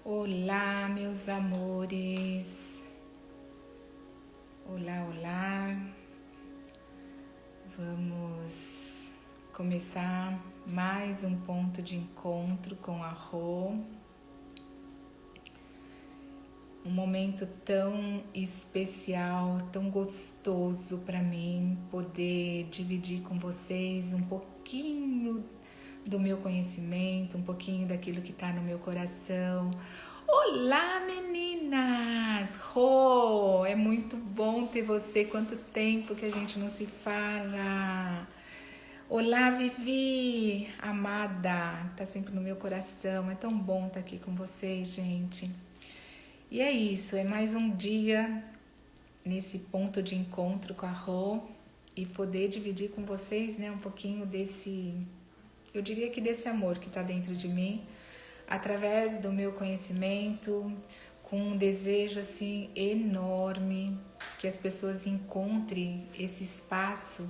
Olá, meus amores. Olá, olá. Vamos começar mais um ponto de encontro com a Rô. Um momento tão especial, tão gostoso para mim poder dividir com vocês um pouquinho do meu conhecimento, um pouquinho daquilo que está no meu coração. Olá, meninas! Rô, é muito bom ter você. Quanto tempo que a gente não se fala. Olá, Vivi, amada, tá sempre no meu coração. É tão bom estar aqui com vocês, gente. E é isso, é mais um dia nesse ponto de encontro com a Rô e poder dividir com vocês, né, um pouquinho desse, eu diria que desse amor que está dentro de mim, através do meu conhecimento, com um desejo assim enorme que as pessoas encontrem esse espaço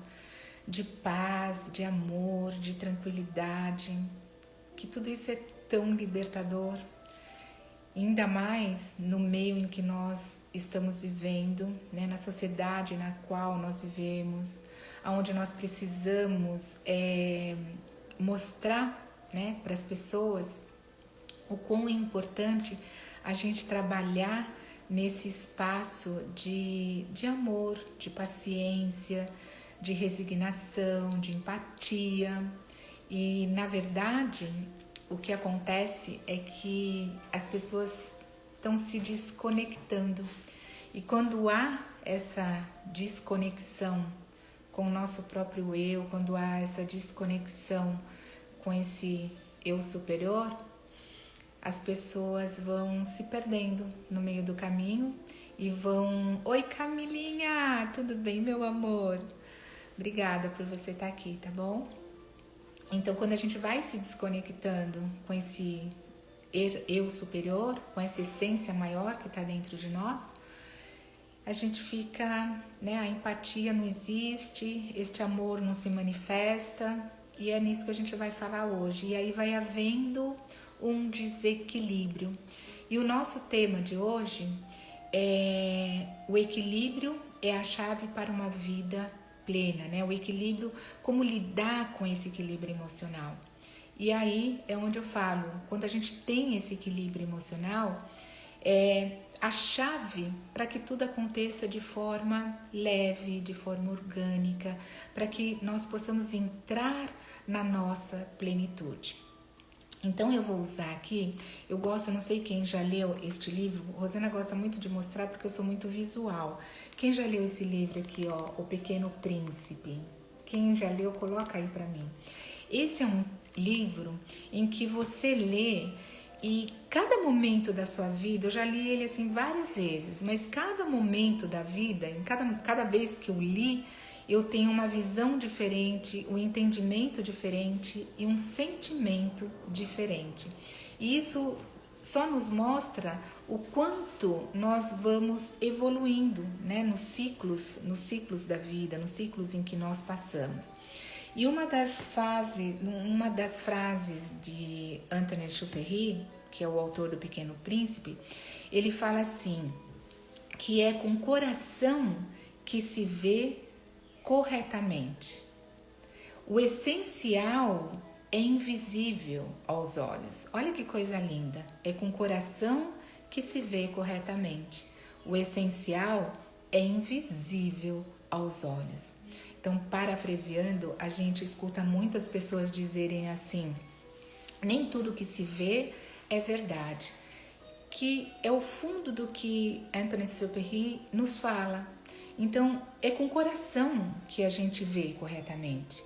de paz, de amor, de tranquilidade, que tudo isso é tão libertador. Ainda mais no meio em que nós estamos vivendo, né, na sociedade na qual nós vivemos, onde nós precisamos mostrar, né, para as pessoas o quão é importante a gente trabalhar nesse espaço de amor, de paciência, de resignação, de empatia. E, na verdade, o que acontece é que as pessoas estão se desconectando. E quando há essa desconexão com o nosso próprio eu, quando há essa desconexão com esse eu superior, as pessoas vão se perdendo no meio do caminho e vão... Oi, Camilinha! Tudo bem, meu amor? Obrigada por você estar aqui, tá bom? Então, quando a gente vai se desconectando com esse eu superior, com essa essência maior que está dentro de nós, a gente fica, né, a empatia não existe, este amor não se manifesta, e é nisso que a gente vai falar hoje. E aí vai havendo um desequilíbrio. E o nosso tema de hoje é o equilíbrio é a chave para uma vida plena, né? O equilíbrio, como lidar com esse equilíbrio emocional. E aí é onde eu falo, quando a gente tem esse equilíbrio emocional, a chave para que tudo aconteça de forma leve, de forma orgânica, para que nós possamos entrar na nossa plenitude. Então eu vou usar aqui, eu gosto, não sei quem já leu este livro, Rosana gosta muito de mostrar porque eu sou muito visual. Quem já leu esse livro aqui, ó, O Pequeno Príncipe? Quem já leu, coloca aí pra mim. Esse é um livro em que você lê e cada momento da sua vida, eu já li ele assim várias vezes, mas cada momento da vida, em cada vez que eu li, eu tenho uma visão diferente, um entendimento diferente e um sentimento diferente. E isso só nos mostra o quanto nós vamos evoluindo, né, nos ciclos da vida, nos ciclos em que nós passamos. E uma das frases de Saint-Exupéry, que é o autor do Pequeno Príncipe, ele fala assim, que é com o coração que se vê corretamente. O essencial é invisível aos olhos. Olha que coisa linda. É com o coração que se vê corretamente. O essencial é invisível aos olhos. Então, parafraseando, a gente escuta muitas pessoas dizerem assim: nem tudo que se vê é verdade. Que é o fundo do que Saint-Exupéry nos fala. Então, é com o coração que a gente vê corretamente.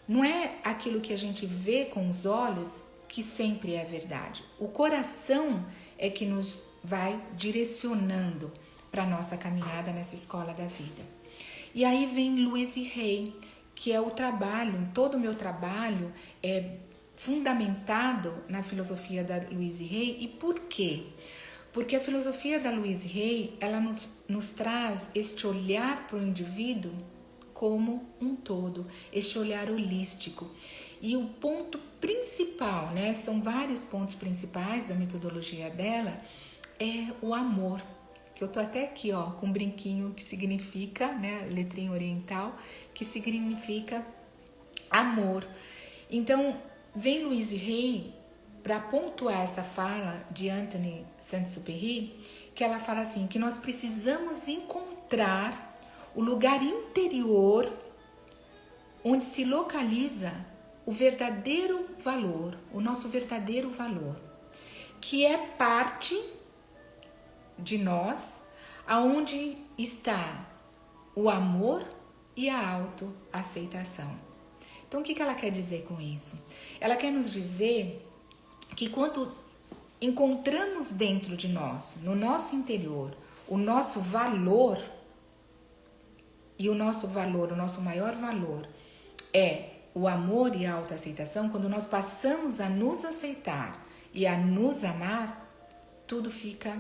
Não é aquilo que a gente vê com os olhos que sempre é verdade. O coração é que nos vai direcionando para a nossa caminhada nessa escola da vida. E aí vem Louise Hay, que é o trabalho, todo o meu trabalho é fundamentado na filosofia da Louise Hay. E por quê? Porque a filosofia da Louise Hay, ela nos traz este olhar para o indivíduo como um todo, este olhar holístico. E o ponto principal, né, são vários pontos principais da metodologia dela, é o amor. Que eu tô até aqui, ó, com um brinquinho que significa, né, letrinha oriental, que significa amor. Então, vem Louise Hay para pontuar essa fala de Anthony Saint-Exupéry, que ela fala assim, que nós precisamos encontrar o lugar interior onde se localiza o verdadeiro valor, o nosso verdadeiro valor, que é parte de nós, aonde está o amor e a autoaceitação. Então, o que ela quer dizer com isso? Ela quer nos dizer que quando encontramos dentro de nós, no nosso interior, o nosso valor, e o nosso valor, o nosso maior valor é o amor e a autoaceitação, quando nós passamos a nos aceitar e a nos amar, tudo fica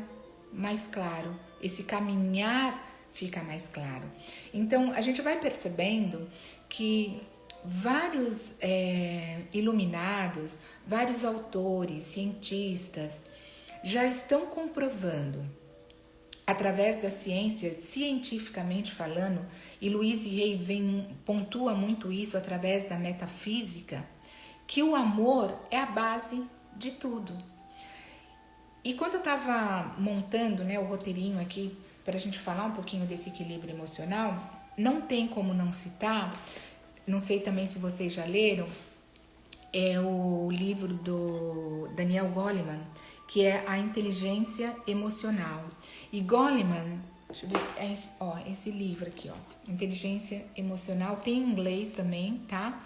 mais claro, esse caminhar fica mais claro. Então, a gente vai percebendo que vários iluminados, vários autores, cientistas, já estão comprovando, através da ciência, cientificamente falando, e Louise Hay pontua muito isso através da metafísica, que o amor é a base de tudo. E quando eu estava montando, né, o roteirinho aqui, para a gente falar um pouquinho desse equilíbrio emocional, não tem como não citar, não sei também se vocês já leram, é o livro do Daniel Goleman, que é A Inteligência Emocional. E Goleman, deixa eu ver, esse livro aqui, ó, Inteligência Emocional, tem em inglês também, tá?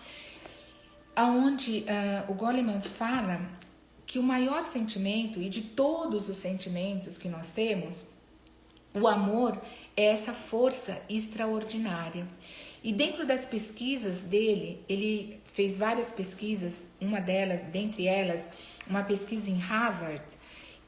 Aonde o Goleman fala que o maior sentimento, e de todos os sentimentos que nós temos, o amor é essa força extraordinária. E dentro das pesquisas dele, ele fez várias pesquisas, uma delas, dentre elas, uma pesquisa em Harvard,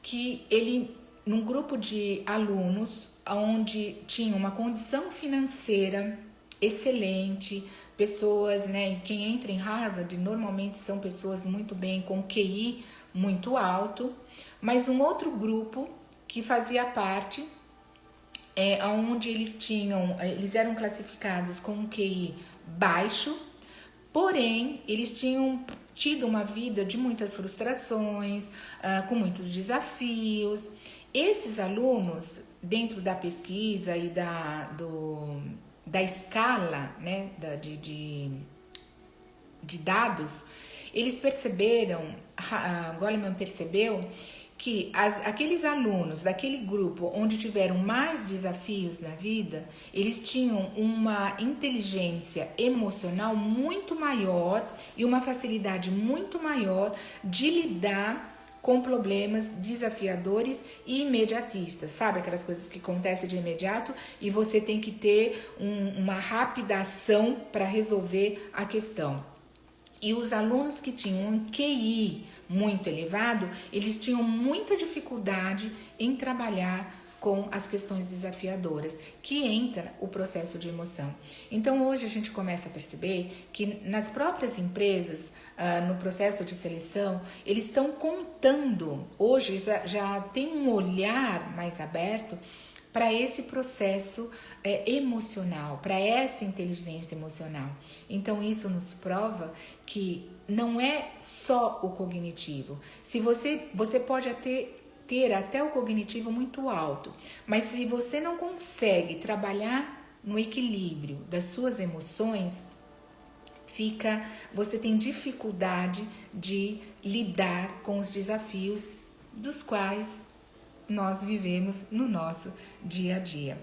que ele, num grupo de alunos, onde tinha uma condição financeira excelente, pessoas, né, quem entra em Harvard normalmente são pessoas muito bem, com QI muito alto, mas um outro grupo que fazia parte, onde eles eram classificados com um QI baixo, porém eles tinham tido uma vida de muitas frustrações, com muitos desafios. Esses alunos, dentro da pesquisa e da escala, né, de dados, eles perceberam, Goleman percebeu que aqueles alunos daquele grupo onde tiveram mais desafios na vida, eles tinham uma inteligência emocional muito maior e uma facilidade muito maior de lidar com problemas desafiadores e imediatistas, sabe? Aquelas coisas que acontecem de imediato e você tem que ter uma rápida ação para resolver a questão. E os alunos que tinham um QI muito elevado, eles tinham muita dificuldade em trabalhar com as questões desafiadoras, que entra o processo de emoção. Então, hoje a gente começa a perceber que nas próprias empresas, no processo de seleção, eles estão contando, hoje já tem um olhar mais aberto para esse processo emocional, para essa inteligência emocional. Então, isso nos prova que não é só o cognitivo. Se você pode ter até o cognitivo muito alto, mas se você não consegue trabalhar no equilíbrio das suas emoções, você tem dificuldade de lidar com os desafios dos quais nós vivemos no nosso dia a dia.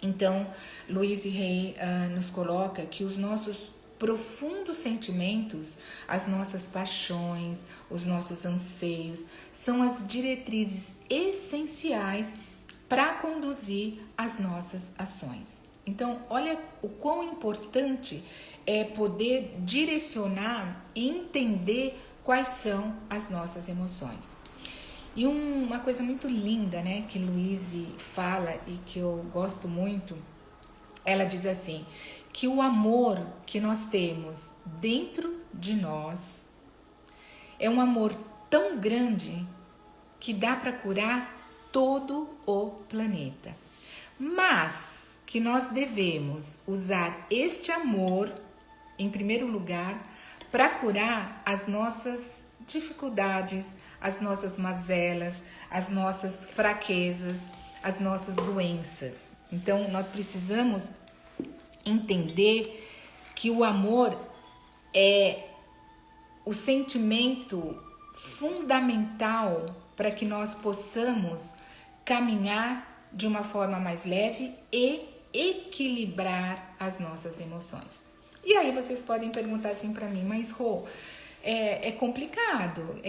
Então, Louise Hay nos coloca que os nossos profundos sentimentos, as nossas paixões, os nossos anseios, são as diretrizes essenciais para conduzir as nossas ações. Então, olha o quão importante é poder direcionar e entender quais são as nossas emoções. E uma coisa muito linda, né, que Louise fala e que eu gosto muito, ela diz assim, que o amor que nós temos dentro de nós é um amor tão grande que dá para curar todo o planeta. Mas que nós devemos usar este amor, em primeiro lugar, para curar as nossas dificuldades, as nossas mazelas, as nossas fraquezas, as nossas doenças. Então, nós precisamos entender que o amor é o sentimento fundamental para que nós possamos caminhar de uma forma mais leve e equilibrar as nossas emoções. E aí vocês podem perguntar assim para mim, mas Rô, é complicado,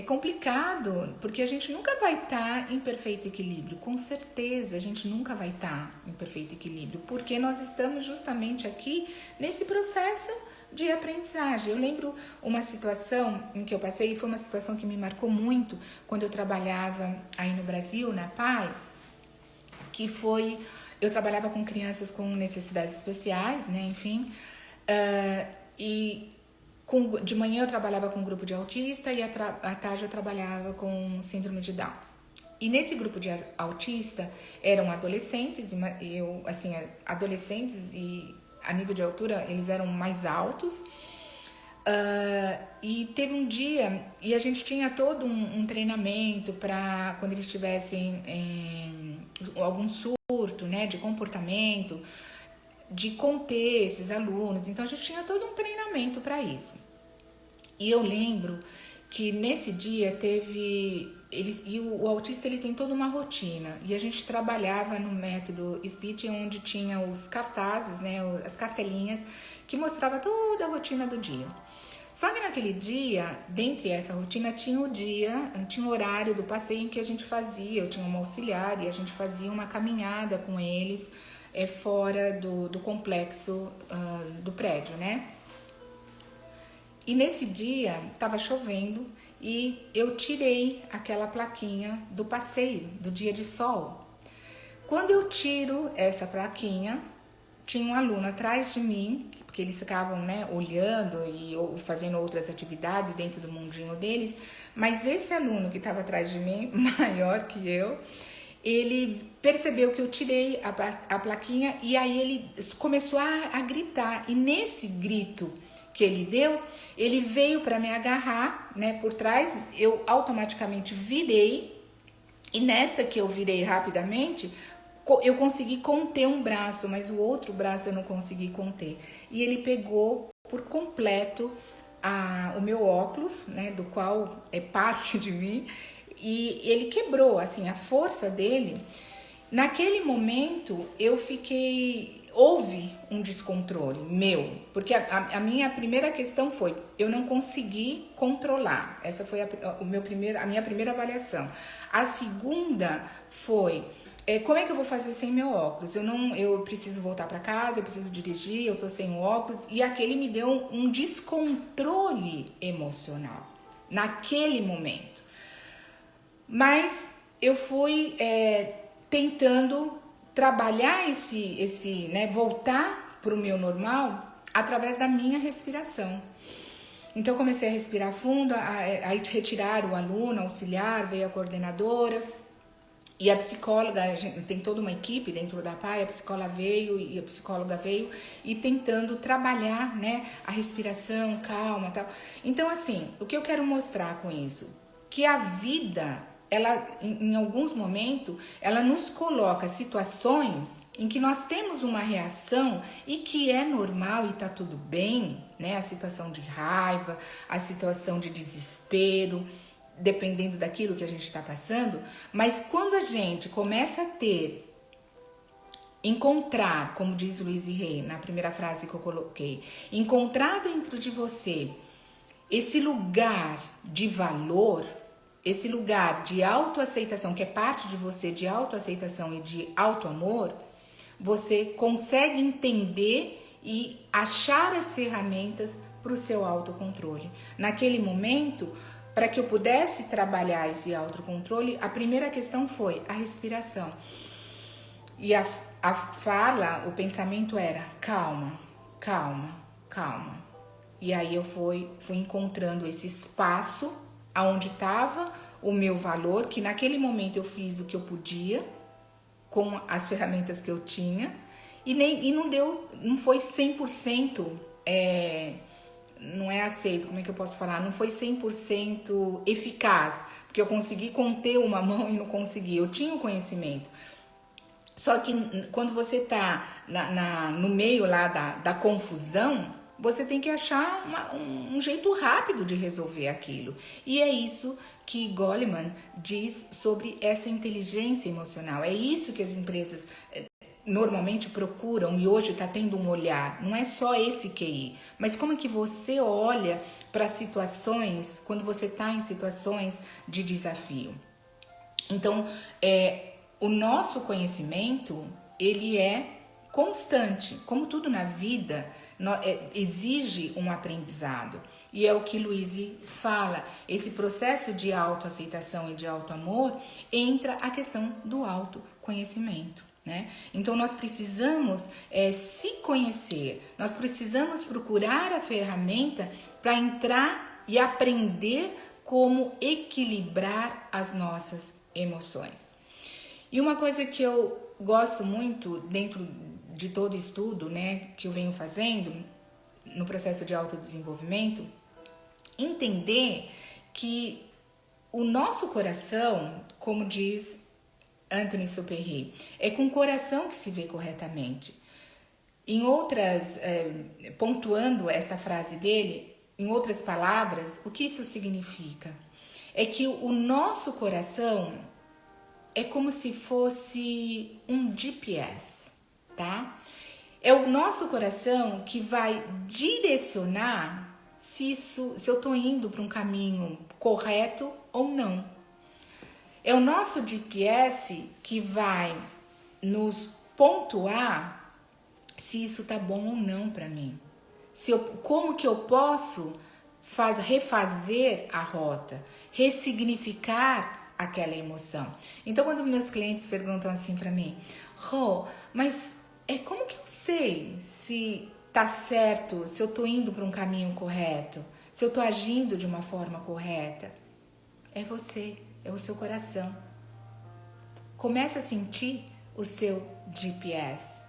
porque a gente nunca vai estar em perfeito equilíbrio, com certeza a gente nunca vai estar em perfeito equilíbrio, porque nós estamos justamente aqui nesse processo de aprendizagem. Eu lembro uma situação em que eu passei, foi uma situação que me marcou muito, quando eu trabalhava aí no Brasil, na PAI, que foi, eu trabalhava com crianças com necessidades especiais, né, enfim, de manhã eu trabalhava com um grupo de autista e à tarde eu trabalhava com síndrome de Down. E nesse grupo de autista eram adolescentes, adolescentes e a nível de altura eles eram mais altos. E teve um dia, e a gente tinha todo um treinamento para quando eles tivessem algum surto, né, de comportamento, de conter esses alunos. Então a gente tinha todo um treinamento para isso. E eu lembro que nesse dia o autista ele tem toda uma rotina, e a gente trabalhava no método speech, onde tinha os cartazes, né, as cartelinhas que mostrava toda a rotina do dia. Só que naquele dia, dentre essa rotina, tinha o horário do passeio em que a gente fazia, eu tinha uma auxiliar e a gente fazia uma caminhada com eles fora do complexo do prédio, né? E nesse dia estava chovendo e eu tirei aquela plaquinha do passeio, do dia de sol. Quando eu tiro essa plaquinha, tinha um aluno atrás de mim, porque eles ficavam, né, olhando e fazendo outras atividades dentro do mundinho deles, mas esse aluno que estava atrás de mim, maior que eu, ele percebeu que eu tirei a plaquinha e aí ele começou a gritar. E nesse grito que ele deu, ele veio para me agarrar, né, por trás, eu automaticamente virei, e nessa que eu virei rapidamente, eu consegui conter um braço, mas o outro braço eu não consegui conter. E ele pegou por completo o meu óculos, né, do qual é parte de mim, e ele quebrou, assim, a força dele. Naquele momento, houve um descontrole meu, porque a minha primeira questão foi, eu não consegui controlar. Essa foi a minha primeira avaliação. A segunda foi, como é que eu vou fazer sem meu óculos? Eu preciso voltar para casa, eu preciso dirigir, eu tô sem o óculos, e aquele me deu um descontrole emocional, naquele momento. Mas eu fui tentando trabalhar né, voltar para o meu normal através da minha respiração. Então eu comecei a respirar fundo, aí retiraram o aluno, auxiliar, veio a coordenadora e a psicóloga. A gente tem toda uma equipe dentro da PAI, a psicóloga veio e tentando trabalhar, né, a respiração, calma, tal. Então assim, o que eu quero mostrar com isso? Que a vida, ela, em alguns momentos, ela nos coloca situações em que nós temos uma reação e que é normal e tá tudo bem, né? A situação de raiva, a situação de desespero, dependendo daquilo que a gente está passando. Mas quando a gente começa a encontrar, como diz Luiz Rey na primeira frase que eu coloquei, encontrar dentro de você esse lugar de valor, esse lugar de autoaceitação, que é parte de você, de autoaceitação e de autoamor, você consegue entender e achar as ferramentas para o seu autocontrole. Naquele momento, para que eu pudesse trabalhar esse autocontrole, a primeira questão foi a respiração. E a fala, o pensamento era, calma, calma, calma. E aí eu fui encontrando esse espaço aonde estava o meu valor, que naquele momento eu fiz o que eu podia com as ferramentas que eu tinha e não foi 100%, não é aceito, como é que eu posso falar? Não foi 100% eficaz, porque eu consegui conter uma mão e não consegui, eu tinha o conhecimento. Só que quando você tá no meio lá da confusão, você tem que achar um jeito rápido de resolver aquilo. E é isso que Goleman diz sobre essa inteligência emocional. É isso que as empresas normalmente procuram e hoje está tendo um olhar. Não é só esse QI, mas como é que você olha para situações, quando você está em situações de desafio. Então, o nosso conhecimento, ele é constante. Como tudo na vida, exige um aprendizado. E é o que Louise fala. Esse processo de autoaceitação e de autoamor, entra a questão do autoconhecimento. Né? Então, nós precisamos se conhecer. Nós precisamos procurar a ferramenta para entrar e aprender como equilibrar as nossas emoções. E uma coisa que eu gosto muito dentro de todo estudo, né, que eu venho fazendo no processo de autodesenvolvimento, entender que o nosso coração, como diz Anthony Superry, é com o coração que se vê corretamente. Em outras, pontuando esta frase dele, em outras palavras, o que isso significa? É que o nosso coração é como se fosse um GPS, tá? É o nosso coração que vai direcionar se eu tô indo para um caminho correto ou não. É o nosso GPS que vai nos pontuar se isso tá bom ou não para mim. Como que eu posso refazer a rota, ressignificar aquela emoção. Então, quando meus clientes perguntam assim para mim, mas como que eu sei se tá certo, se eu tô indo para um caminho correto, se eu tô agindo de uma forma correta? É você, é o seu coração. Comece a sentir o seu GPS.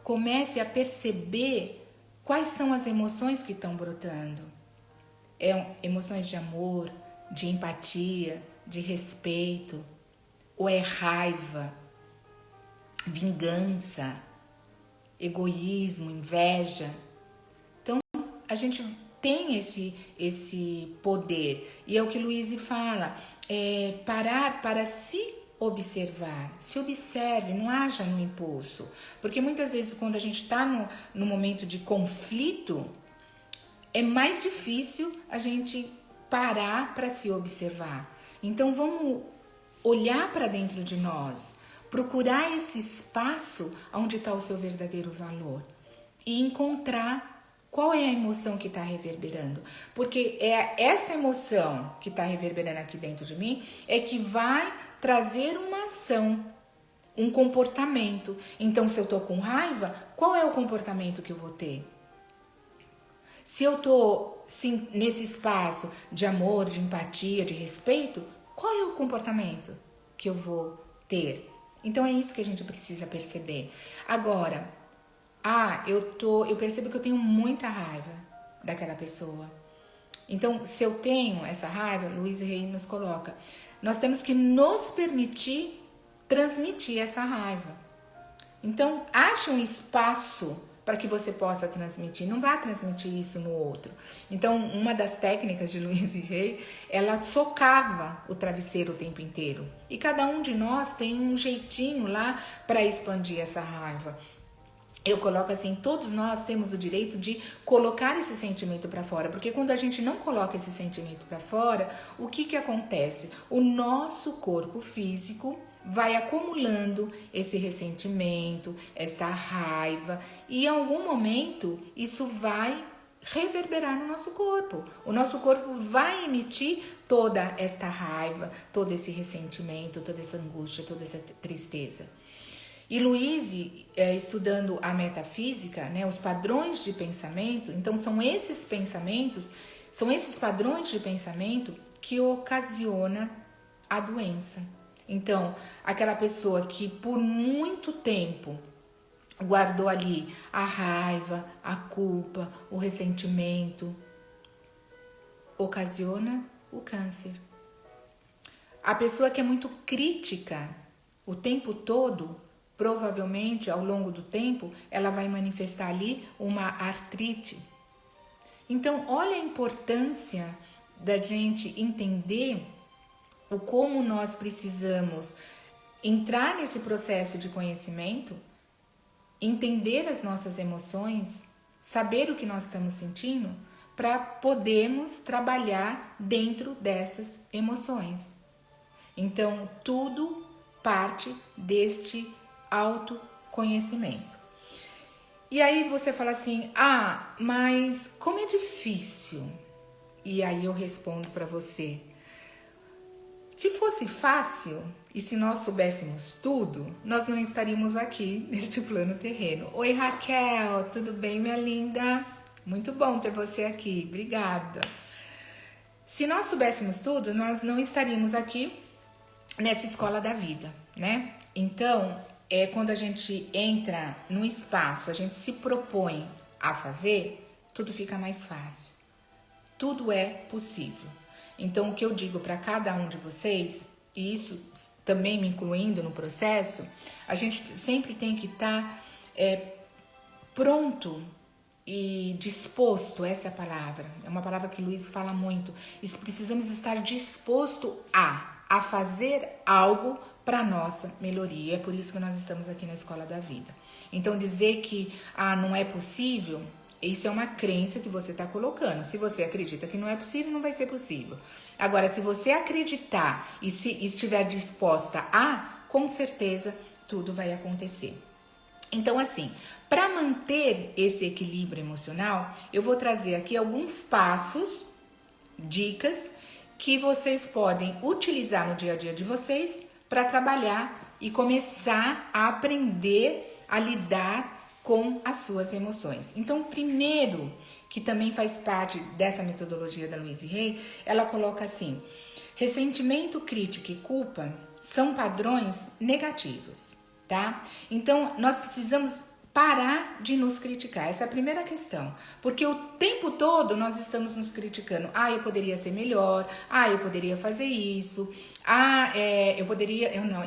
Comece a perceber quais são as emoções que estão brotando. Emoções de amor, de empatia, de respeito, ou é raiva, vingança, egoísmo, inveja. Então, a gente tem esse poder. E é o que Louise fala, parar para se observar. Se observe, não haja no impulso. Porque muitas vezes quando a gente está no momento de conflito, é mais difícil a gente parar para se observar. Então vamos olhar para dentro de nós, procurar esse espaço onde está o seu verdadeiro valor e encontrar qual é a emoção que está reverberando. Porque é esta emoção que está reverberando aqui dentro de mim é que vai trazer uma ação, um comportamento. Então, se eu estou com raiva, qual é o comportamento que eu vou ter? Se eu estou nesse espaço de amor, de empatia, de respeito, qual é o comportamento que eu vou ter? Então é isso que a gente precisa perceber. Agora, eu percebo que eu tenho muita raiva daquela pessoa. Então, se eu tenho essa raiva, Louise Hay nos coloca, nós temos que nos permitir transmitir essa raiva. Então, ache um espaço para que você possa transmitir. Não vá transmitir isso no outro. Então, uma das técnicas de Louise Hay, ela socava o travesseiro o tempo inteiro. E cada um de nós tem um jeitinho lá para expandir essa raiva. Eu coloco assim, todos nós temos o direito de colocar esse sentimento para fora, porque quando a gente não coloca esse sentimento para fora, o que acontece? O nosso corpo físico vai acumulando esse ressentimento, esta raiva, e em algum momento isso vai reverberar no nosso corpo. O nosso corpo vai emitir toda esta raiva, todo esse ressentimento, toda essa angústia, toda essa tristeza. E Luiz, estudando a metafísica, né, os padrões de pensamento, então são esses padrões de pensamento que ocasiona a doença. Então, aquela pessoa que por muito tempo guardou ali a raiva, a culpa, o ressentimento, ocasiona o câncer. A pessoa que é muito crítica o tempo todo, provavelmente ao longo do tempo, ela vai manifestar ali uma artrite. Então, olha a importância da gente entender o como nós precisamos entrar nesse processo de conhecimento, entender as nossas emoções, saber o que nós estamos sentindo, para podermos trabalhar dentro dessas emoções. Então, tudo parte deste autoconhecimento. E aí você fala assim, mas como é difícil? E aí eu respondo para você, se fosse fácil e se nós soubéssemos tudo, nós não estaríamos aqui neste plano terreno. Oi Raquel, tudo bem, minha linda? Muito bom ter você aqui, obrigada. Se nós soubéssemos tudo, nós não estaríamos aqui nessa escola da vida, né? Então, quando a gente entra no espaço, a gente se propõe a fazer, tudo fica mais fácil. Tudo é possível. Então, o que eu digo para cada um de vocês, e isso também me incluindo no processo, a gente sempre tem que estar pronto e disposto, essa é a palavra, é uma palavra que Luiz fala muito, precisamos estar disposto a fazer algo para nossa melhoria, é por isso que nós estamos aqui na Escola da Vida. Então dizer que não é possível, isso é uma crença que você está colocando. Se você acredita que não é possível, não vai ser possível. Agora, se você acreditar e se estiver disposta com certeza tudo vai acontecer. Então, assim, para manter esse equilíbrio emocional, eu vou trazer aqui alguns passos, dicas, que vocês podem utilizar no dia a dia de vocês para trabalhar e começar a aprender a lidar com as suas emoções. Então, primeiro, que também faz parte dessa metodologia da Louise Hay, ela coloca assim: ressentimento, crítica e culpa são padrões negativos, tá? Então, nós precisamos parar de nos criticar. Essa é a primeira questão. Porque o tempo todo nós estamos nos criticando. Eu poderia ser melhor. Eu poderia fazer isso.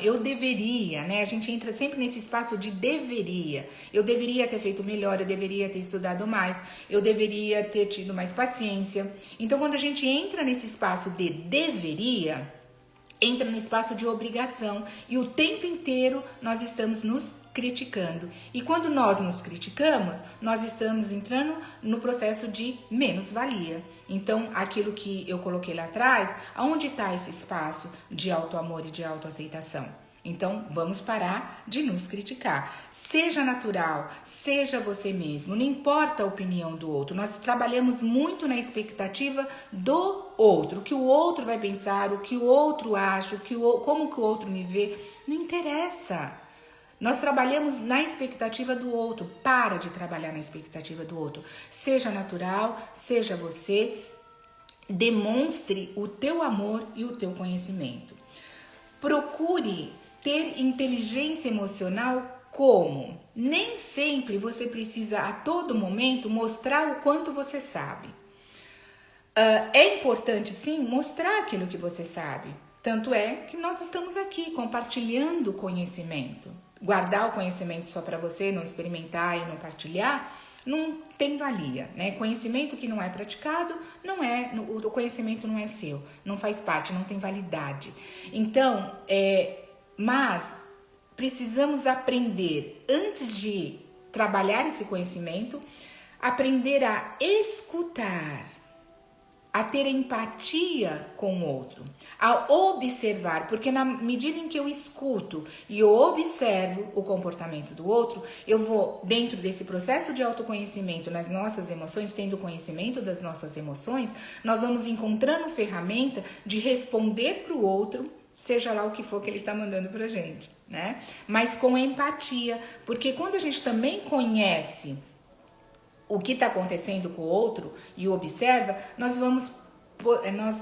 Eu deveria, né? A gente entra sempre nesse espaço de deveria. Eu deveria ter feito melhor, eu deveria ter estudado mais, eu deveria ter tido mais paciência. Então, quando a gente entra nesse espaço de deveria, entra no espaço de obrigação. E o tempo inteiro nós estamos nos criticando. E quando nós nos criticamos, nós estamos entrando no processo de menos-valia. Então, aquilo que eu coloquei lá atrás, aonde está esse espaço de autoamor e de autoaceitação? Então, vamos parar de nos criticar. Seja natural, seja você mesmo, não importa a opinião do outro. Nós trabalhamos muito na expectativa do outro, o que o outro vai pensar, o que o outro acha, como que o outro me vê, não interessa. Nós trabalhamos na expectativa do outro. Para de trabalhar na expectativa do outro. Seja natural, seja você. Demonstre o teu amor e o teu conhecimento. Procure ter inteligência emocional como? Nem sempre você precisa a todo momento mostrar o quanto você sabe. É importante sim mostrar aquilo que você sabe. Tanto é que nós estamos aqui compartilhando conhecimento. Guardar o conhecimento só para você, não experimentar e não partilhar, não tem valia, né? Conhecimento que não é praticado, o conhecimento não é seu, não faz parte, não tem validade. Então, mas precisamos aprender, antes de trabalhar esse conhecimento, aprender a escutar, a ter empatia com o outro, a observar, porque na medida em que eu escuto e eu observo o comportamento do outro, eu vou, dentro desse processo de autoconhecimento nas nossas emoções, tendo conhecimento das nossas emoções, nós vamos encontrando ferramenta de responder para o outro seja lá o que for que ele está mandando pra gente, né? Mas com empatia, porque quando a gente também conhece o que está acontecendo com o outro e observa, nós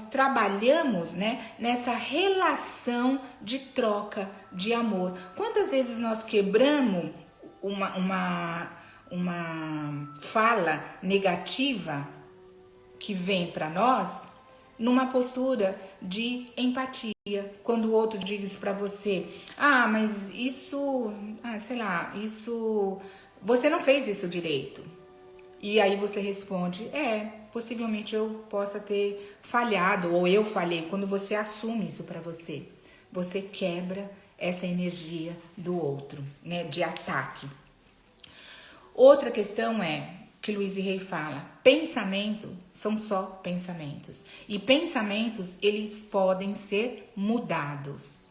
trabalhamos, né, nessa relação de troca de amor. Quantas vezes nós quebramos uma fala negativa que vem para nós numa postura de empatia? Quando o outro diz isso para você, mas isso, sei lá, isso, você não fez isso direito. E aí você responde, possivelmente eu possa ter falhado, ou eu falhei. Quando você assume isso para você, você quebra essa energia do outro, né, de ataque. Outra questão que Louise Hay fala, pensamento são só pensamentos. E pensamentos, eles podem ser mudados.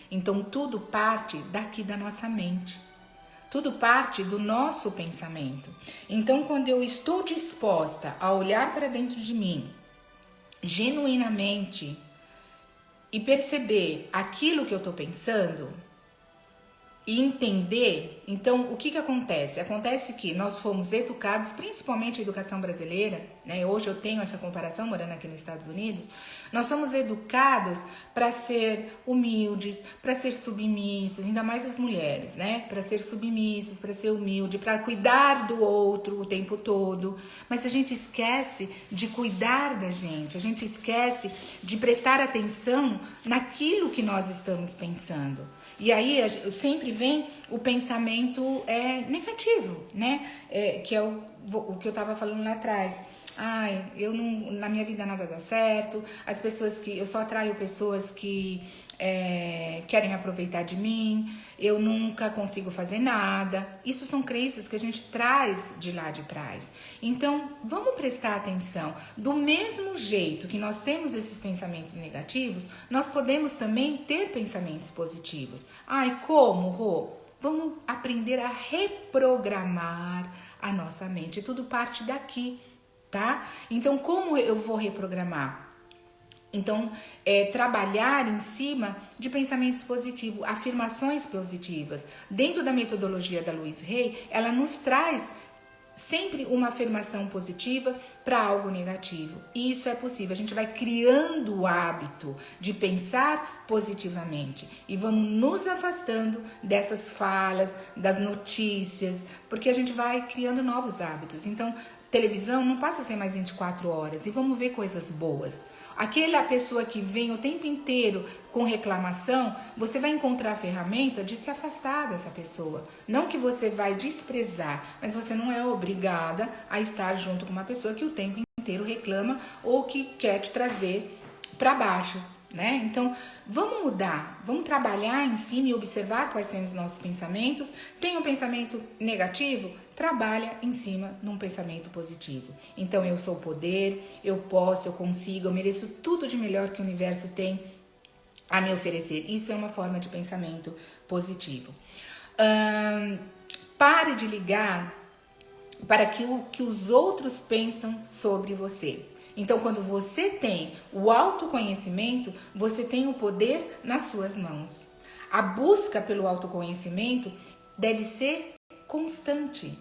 Então tudo parte daqui da nossa mente. Tudo parte do nosso pensamento. Então, quando eu estou disposta a olhar para dentro de mim, genuinamente, e perceber aquilo que eu estou pensando, e entender, então, o que acontece? Acontece que nós fomos educados, principalmente a educação brasileira, né? Hoje eu tenho essa comparação morando aqui nos Estados Unidos, nós somos educados para ser humildes, para ser submissos, ainda mais as mulheres, né? Para ser submissos, para ser humilde, para cuidar do outro o tempo todo. Mas a gente esquece de cuidar da gente, a gente esquece de prestar atenção naquilo que nós estamos pensando. E aí sempre vem o pensamento negativo, né? Que é o que eu estava falando lá atrás. Eu não, na minha vida nada dá certo, eu só atraio pessoas que querem aproveitar de mim, eu nunca consigo fazer nada. Isso são crenças que a gente traz de lá de trás. Então, vamos prestar atenção. Do mesmo jeito que nós temos esses pensamentos negativos, nós podemos também ter pensamentos positivos. Como, Rô? Vamos aprender a reprogramar a nossa mente. Tudo parte daqui. Tá? Então, como eu vou reprogramar? Então, trabalhar em cima de pensamentos positivos, afirmações positivas. Dentro da metodologia da Louise Hay, ela nos traz sempre uma afirmação positiva para algo negativo. E isso é possível. A gente vai criando o hábito de pensar positivamente e vamos nos afastando dessas falas, das notícias, porque a gente vai criando novos hábitos. Então, televisão não passa a ser mais 24 horas e vamos ver coisas boas. Aquela pessoa que vem o tempo inteiro com reclamação, você vai encontrar a ferramenta de se afastar dessa pessoa. Não que você vai desprezar, mas você não é obrigada a estar junto com uma pessoa que o tempo inteiro reclama ou que quer te trazer para baixo, né? Então, vamos mudar, vamos trabalhar em cima e observar quais são os nossos pensamentos. Tem um pensamento negativo? Trabalha em cima de um pensamento positivo. Então, eu sou o poder, eu posso, eu consigo, eu mereço tudo de melhor que o universo tem a me oferecer. Isso é uma forma de pensamento positivo. Pare de ligar para aquilo que os outros pensam sobre você. Então, quando você tem o autoconhecimento, você tem o poder nas suas mãos. A busca pelo autoconhecimento deve ser constante.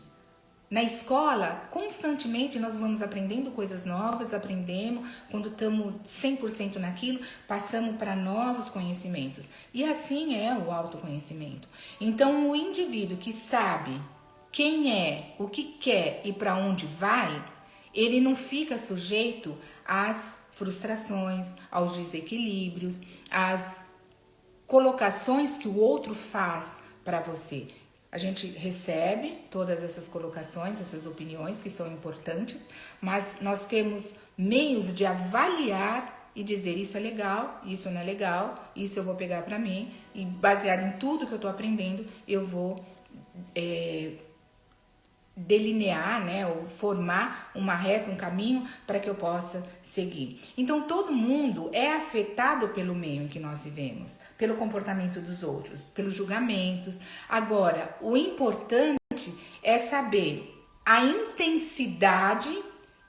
Na escola, constantemente nós vamos aprendendo coisas novas, aprendemos, quando estamos 100% naquilo, passamos para novos conhecimentos. E assim é o autoconhecimento. Então, o indivíduo que sabe quem é, o que quer e para onde vai, ele não fica sujeito às frustrações, aos desequilíbrios, às colocações que o outro faz para você. A gente recebe todas essas colocações, essas opiniões que são importantes, mas nós temos meios de avaliar e dizer isso é legal, isso não é legal, isso eu vou pegar para mim e baseado em tudo que eu estou aprendendo, eu vou delinear, né, ou formar uma reta, um caminho para que eu possa seguir. Então, todo mundo é afetado pelo meio em que nós vivemos, pelo comportamento dos outros, pelos julgamentos. Agora, o importante é saber a intensidade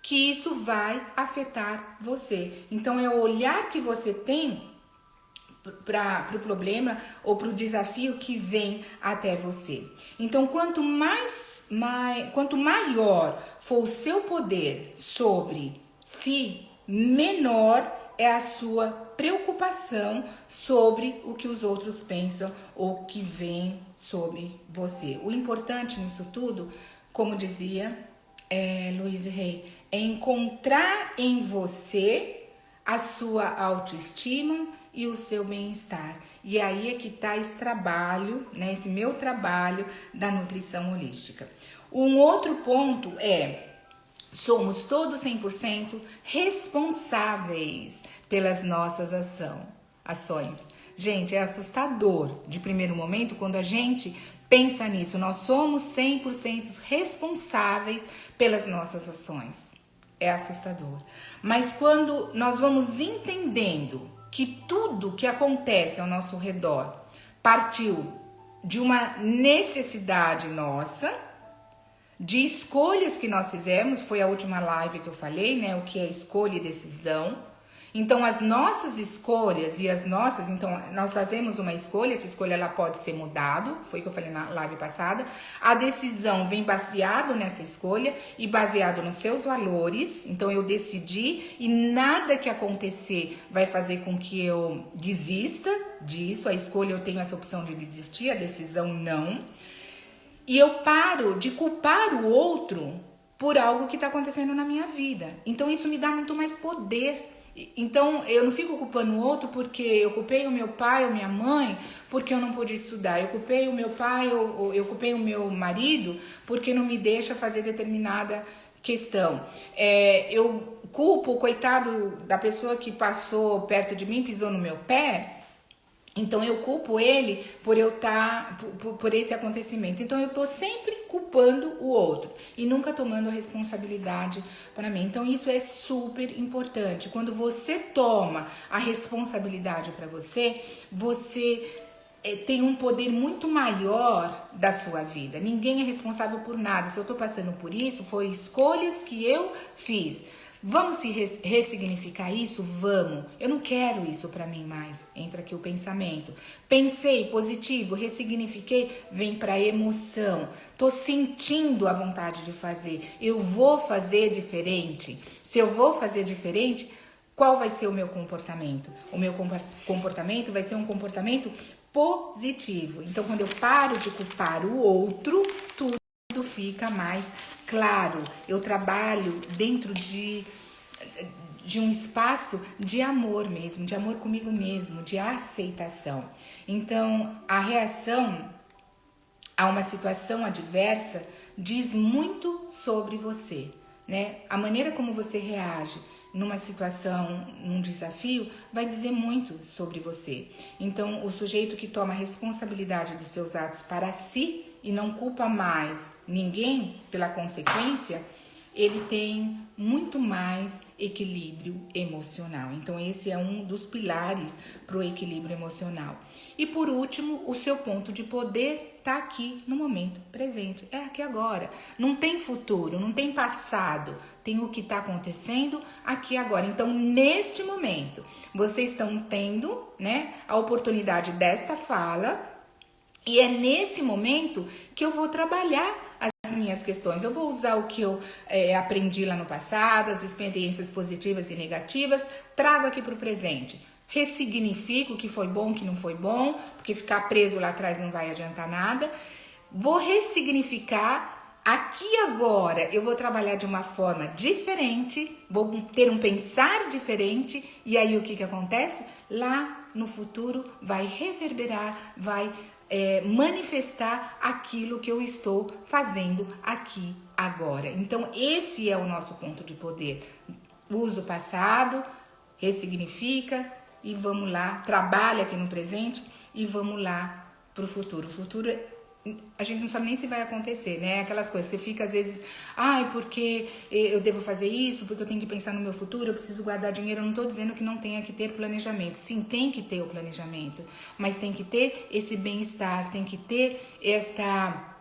que isso vai afetar você. Então, é o olhar que você tem para o problema ou para o desafio que vem até você. Então, quanto maior for o seu poder sobre si, menor é a sua preocupação sobre o que os outros pensam ou que vem sobre você. O importante nisso tudo, como dizia Louise Hay, é encontrar em você a sua autoestima e o seu bem-estar. E aí é que está esse trabalho, né, esse meu trabalho da nutrição holística. Um outro ponto somos todos 100% responsáveis pelas nossas ações. Gente, é assustador de primeiro momento quando a gente pensa nisso. Nós somos 100% responsáveis pelas nossas ações. É assustador. Mas quando nós vamos entendendo que tudo que acontece ao nosso redor partiu de uma necessidade nossa, de escolhas que nós fizemos, foi a última live que eu falei, né? O que é escolha e decisão. Então, as nossas escolhas então, nós fazemos uma escolha, essa escolha ela pode ser mudada, foi o que eu falei na live passada. A decisão vem baseado nessa escolha e baseado nos seus valores. Então, eu decidi e nada que acontecer vai fazer com que eu desista disso. A escolha eu tenho essa opção de desistir, a decisão não. E eu paro de culpar o outro por algo que está acontecendo na minha vida. Então, isso me dá muito mais poder. Então, eu não fico culpando o outro porque eu culpei o meu pai ou minha mãe porque eu não pude estudar. Eu culpei o meu pai ou eu culpei o meu marido porque não me deixa fazer determinada questão. Eu culpo o coitado da pessoa que passou perto de mim, pisou no meu pé. Então, eu culpo ele por eu estar por esse acontecimento. Então, eu estou sempre culpando o outro e nunca tomando a responsabilidade para mim. Então, isso é super importante. Quando você toma a responsabilidade para você, você tem um poder muito maior da sua vida. Ninguém é responsável por nada. Se eu estou passando por isso, foi escolhas que eu fiz. Vamos se ressignificar isso? Vamos. Eu não quero isso para mim mais. Entra aqui o pensamento. Pensei positivo, ressignifiquei, vem para emoção. Tô sentindo a vontade de fazer. Eu vou fazer diferente. Se eu vou fazer diferente, qual vai ser o meu comportamento? O meu comportamento vai ser um comportamento positivo. Então, quando eu paro de culpar o outro, tudo fica mais claro. Eu trabalho dentro de um espaço de amor mesmo, de amor comigo mesmo, de aceitação. Então, a reação a uma situação adversa diz muito sobre você, né? A maneira como você reage numa situação, num desafio, vai dizer muito sobre você. Então, o sujeito que toma a responsabilidade dos seus atos para si e não culpa mais ninguém pela consequência, ele tem muito mais equilíbrio emocional. Então, esse é um dos pilares para o equilíbrio emocional. E por último, o seu ponto de poder está aqui no momento presente, é aqui agora. Não tem futuro, não tem passado, tem o que está acontecendo aqui agora. Então, neste momento, vocês estão tendo, né, a oportunidade desta fala. E é nesse momento que eu vou trabalhar as minhas questões. Eu vou usar o que eu aprendi lá no passado, as experiências positivas e negativas, trago aqui para o presente. Ressignifico o que foi bom, o que não foi bom, porque ficar preso lá atrás não vai adiantar nada. Vou ressignificar aqui agora. Eu vou trabalhar de uma forma diferente, vou ter um pensar diferente. E aí o que acontece? Lá no futuro vai reverberar, vai manifestar aquilo que eu estou fazendo aqui agora. Então, esse é o nosso ponto de poder. Usa o passado, ressignifica e vamos lá, trabalha aqui no presente e vamos lá pro futuro. O futuro, a gente não sabe nem se vai acontecer, né? Aquelas coisas, você fica às vezes, porque eu devo fazer isso, porque eu tenho que pensar no meu futuro, eu preciso guardar dinheiro. Eu não estou dizendo que não tenha que ter planejamento. Sim, tem que ter o planejamento, mas tem que ter esse bem-estar, tem que ter esta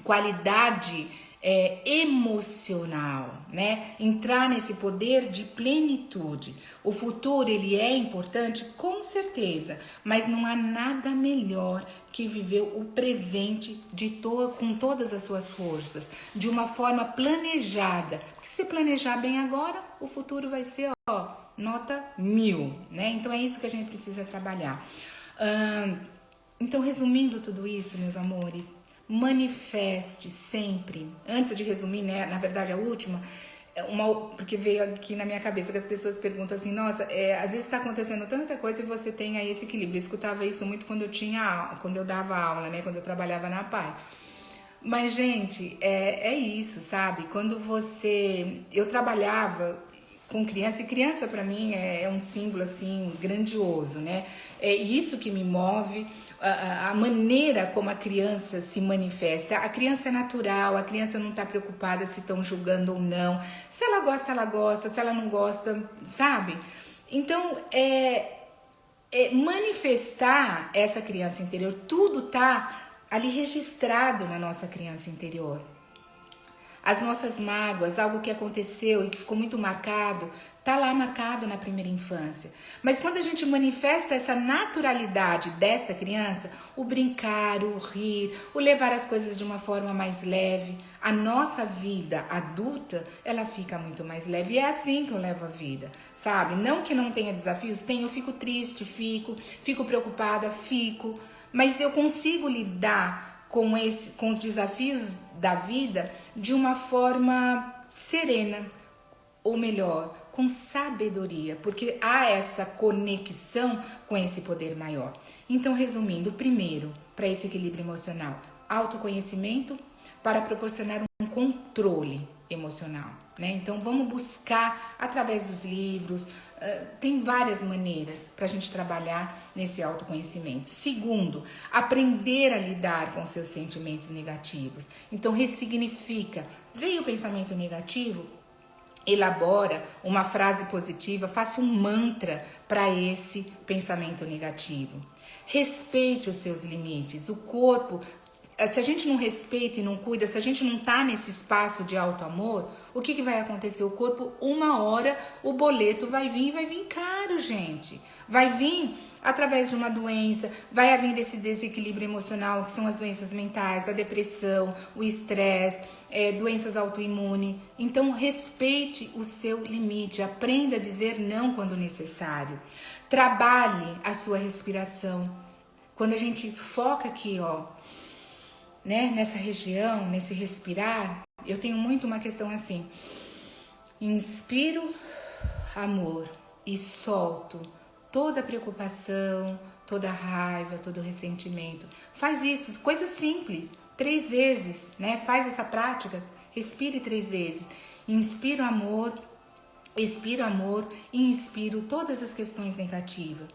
qualidade emocional, né? Entrar nesse poder de plenitude. O futuro, ele é importante, com certeza, mas não há nada melhor que viver o presente com todas as suas forças, de uma forma planejada. Porque se planejar bem agora, o futuro vai ser, nota 1000, né? Então é isso que a gente precisa trabalhar. Então, resumindo tudo isso, meus amores, manifeste sempre. Antes de resumir, né, na verdade a última, porque veio aqui na minha cabeça que as pessoas perguntam assim, nossa, às vezes está acontecendo tanta coisa e você tem aí esse equilíbrio. Eu escutava isso muito quando eu dava aula, né, quando eu trabalhava na PAI. Mas, gente, é isso, sabe? Eu trabalhava com criança, e criança para mim é um símbolo assim grandioso, né? É isso que me move, a maneira como a criança se manifesta. A criança é natural, a criança não está preocupada se estão julgando ou não. Se ela gosta, se ela não gosta, sabe? Então, manifestar essa criança interior, tudo tá ali registrado na nossa criança interior. As nossas mágoas, algo que aconteceu e que ficou muito marcado, tá lá marcado na primeira infância. Mas quando a gente manifesta essa naturalidade desta criança, o brincar, o rir, o levar as coisas de uma forma mais leve, a nossa vida adulta, ela fica muito mais leve. E é assim que eu levo a vida, sabe? Não que não tenha desafios, eu fico triste, fico preocupada, mas eu consigo lidar com os desafios da vida de uma forma serena, ou melhor, com sabedoria, porque há essa conexão com esse poder maior. Então, resumindo, primeiro, para esse equilíbrio emocional, autoconhecimento para proporcionar um controle emocional, né? Então, vamos buscar através dos livros, tem várias maneiras para a gente trabalhar nesse autoconhecimento. Segundo, aprender a lidar com seus sentimentos negativos. Então, ressignifica. Veio o pensamento negativo? Elabora uma frase positiva, faça um mantra para esse pensamento negativo. Respeite os seus limites. O corpo, se a gente não respeita e não cuida, se a gente não tá nesse espaço de auto-amor, o que vai acontecer? O corpo, uma hora, o boleto vai vir caro, gente. Vai vir através de uma doença, vai haver esse desequilíbrio emocional, que são as doenças mentais, a depressão, o estresse, doenças autoimunes. Então, respeite o seu limite, aprenda a dizer não quando necessário. Trabalhe a sua respiração. Quando a gente foca aqui, né, nessa região, nesse respirar, eu tenho muito uma questão assim: inspiro amor e solto toda a preocupação, toda a raiva, todo o ressentimento. Faz isso, coisa simples, 3 vezes, né? Faz essa prática, respire 3 vezes. Inspiro amor, expiro amor e inspiro todas as questões negativas.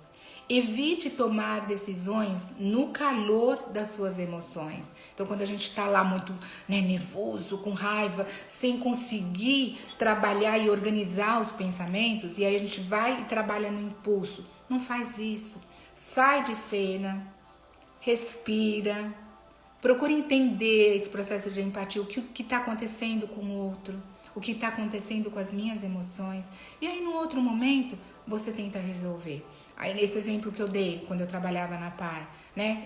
Evite tomar decisões no calor das suas emoções. Então, quando a gente está lá muito nervoso, com raiva, sem conseguir trabalhar e organizar os pensamentos, e aí a gente vai e trabalha no impulso. Não faz isso. Sai de cena, respira, procure entender esse processo de empatia, o que está acontecendo com o outro, o que está acontecendo com as minhas emoções. E aí, no outro momento, você tenta resolver. Aí, nesse exemplo que eu dei, quando eu trabalhava na PAI, né?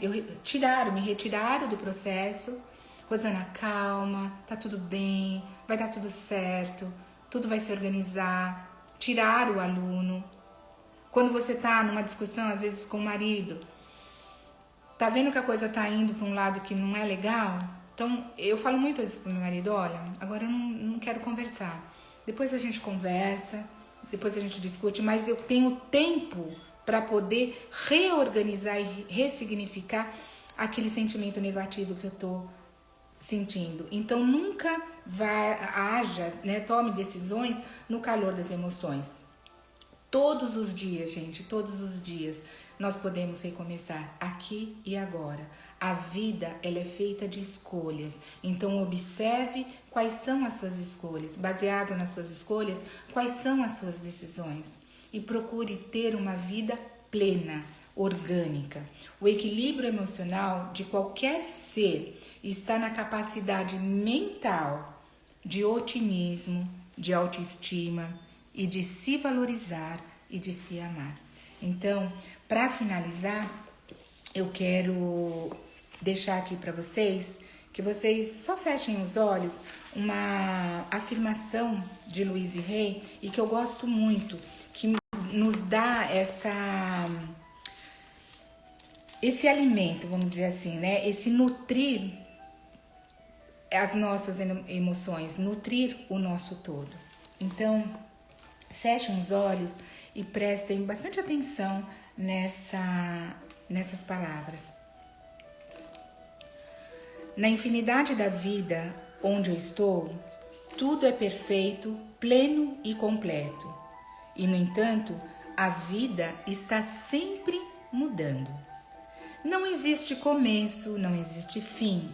Me retiraram do processo. Rosana, calma, tá tudo bem, vai dar tudo certo, tudo vai se organizar. Tiraram o aluno. Quando você tá numa discussão, às vezes com o marido, tá vendo que a coisa tá indo para um lado que não é legal? Então, eu falo muito às vezes pro meu marido, olha, agora eu não quero conversar. Depois a gente conversa, depois a gente discute, mas eu tenho tempo para poder reorganizar e ressignificar aquele sentimento negativo que eu tô sentindo. Então, nunca tome decisões no calor das emoções. Todos os dias, gente, todos os dias, nós podemos recomeçar aqui e agora. A vida, ela é feita de escolhas. Então, observe quais são as suas escolhas. Baseado nas suas escolhas, quais são as suas decisões. E procure ter uma vida plena, orgânica. O equilíbrio emocional de qualquer ser está na capacidade mental de otimismo, de autoestima e de se valorizar e de se amar. Então, para finalizar, eu quero deixar aqui para vocês que vocês só fechem os olhos, uma afirmação de Louise Hay e que eu gosto muito, que nos dá esse alimento, vamos dizer assim, né? Esse nutrir as nossas emoções, nutrir o nosso todo. Então, fechem os olhos e prestem bastante atenção nessas palavras. Na infinidade da vida onde eu estou, tudo é perfeito, pleno e completo. E, no entanto, a vida está sempre mudando. Não existe começo, não existe fim.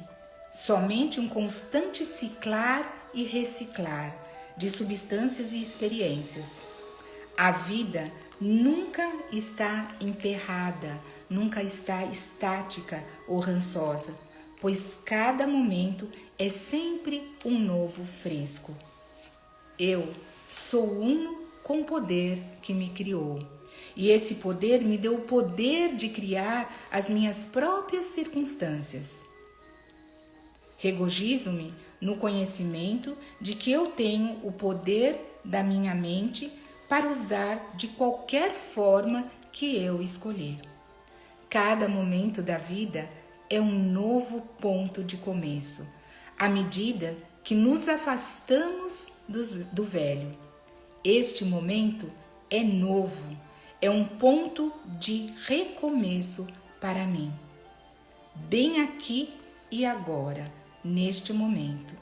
Somente um constante ciclar e reciclar de substâncias e experiências. A vida nunca está emperrada, nunca está estática ou rançosa, pois cada momento é sempre um novo fresco. Eu sou uno com o poder que me criou. E esse poder me deu o poder de criar as minhas próprias circunstâncias. Regozijo-me no conhecimento de que eu tenho o poder da minha mente para usar de qualquer forma que eu escolher. Cada momento da vida é um novo ponto de começo, à medida que nos afastamos do velho. Este momento é novo, é um ponto de recomeço para mim. Bem aqui e agora, neste momento.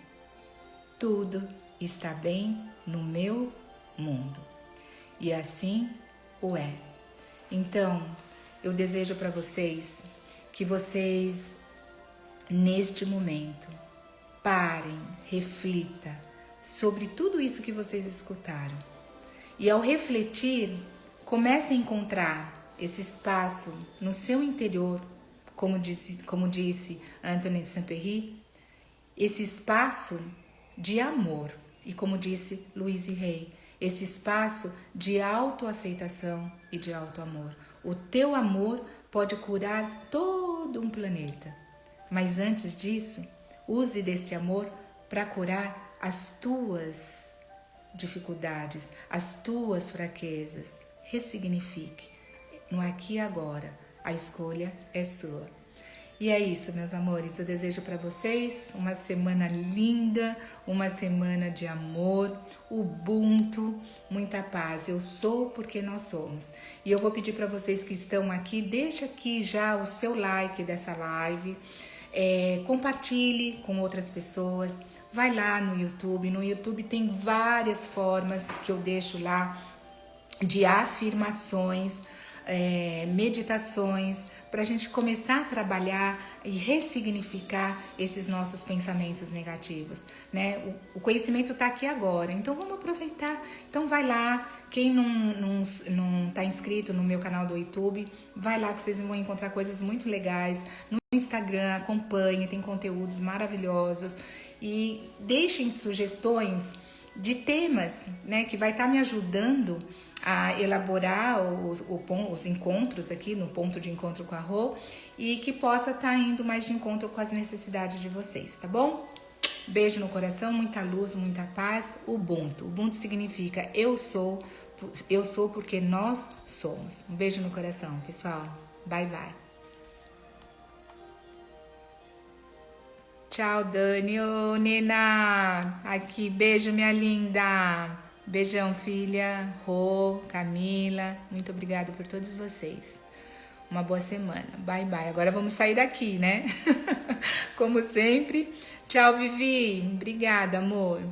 Tudo está bem no meu mundo. E assim o é. Então, eu desejo para vocês que vocês, neste momento, parem, reflitam sobre tudo isso que vocês escutaram. E ao refletir, comece a encontrar esse espaço no seu interior, como disse Antoine de Saint-Exupéry, esse espaço de amor. E como disse Louise Hay, esse espaço de autoaceitação e de autoamor. O teu amor pode curar todo um planeta. Mas antes disso, use deste amor para curar as tuas dificuldades, as tuas fraquezas. Ressignifique. No aqui e agora, a escolha é sua. E é isso, meus amores. Eu desejo para vocês uma semana linda, uma semana de amor, ubuntu, muita paz. Eu sou porque nós somos. E eu vou pedir para vocês que estão aqui, deixa aqui já o seu like dessa live, compartilhe com outras pessoas, vai lá no YouTube. No YouTube tem várias formas que eu deixo lá de afirmações, meditações, para a gente começar a trabalhar e ressignificar esses nossos pensamentos negativos, né? O conhecimento está aqui agora, então vamos aproveitar. Então vai lá, quem não tá inscrito no meu canal do YouTube, vai lá que vocês vão encontrar coisas muito legais. No Instagram, acompanhe, tem conteúdos maravilhosos e deixem sugestões de temas, né, que vai estar me ajudando a elaborar os encontros aqui no ponto de encontro com a Rô e que possa estar indo mais de encontro com as necessidades de vocês, tá bom? Beijo no coração, muita luz, muita paz. Ubuntu. Ubuntu significa eu sou porque nós somos. Um beijo no coração, pessoal. Bye, bye. Tchau, Dani. Ô, Nena. Aqui, beijo, minha linda. Beijão, filha. Rô, Camila. Muito obrigada por todos vocês. Uma boa semana. Bye, bye. Agora vamos sair daqui, né? Como sempre. Tchau, Vivi. Obrigada, amor.